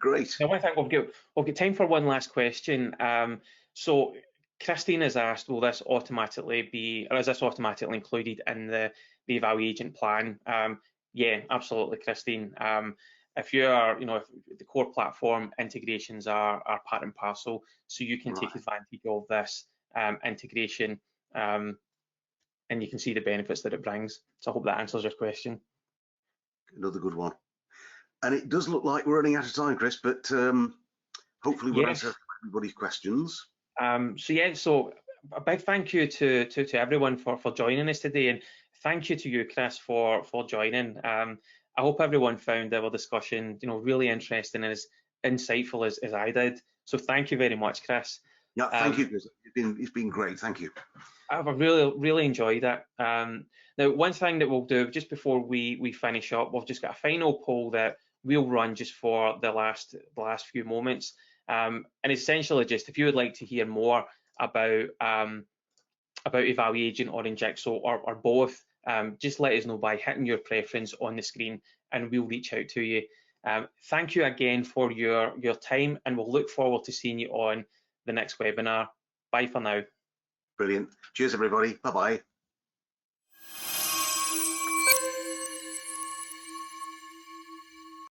Great. Now, I think we've got time for one last question. So Christine has asked, will this automatically be, or is this automatically included in the EvaluAgent plan? Yeah, absolutely, Christine. If you're, if the core platform integrations are part and parcel, so you can take advantage of this integration, and you can see the benefits that it brings. So I hope that answers your question. Another good one. And it does look like we're running out of time, Chris, but hopefully we'll answer everybody's questions. So a big thank you to everyone for joining us today, and thank you to you, Chris, for joining. I hope everyone found our discussion, really interesting and as insightful as I did. So thank you very much, Chris. Yeah, thank you, Chris. It's been great. Thank you. I've really enjoyed it. Now, one thing that we'll do just before we finish up, we've just got a final poll that we'll run just for the last few moments, and essentially just if you would like to hear more about EvaluAgent or injixo or both, just let us know by hitting your preference on the screen, and we'll reach out to you. Thank you again for your time, and we'll look forward to seeing you on the next webinar. Bye for now. Brilliant. Cheers, everybody. Bye-bye.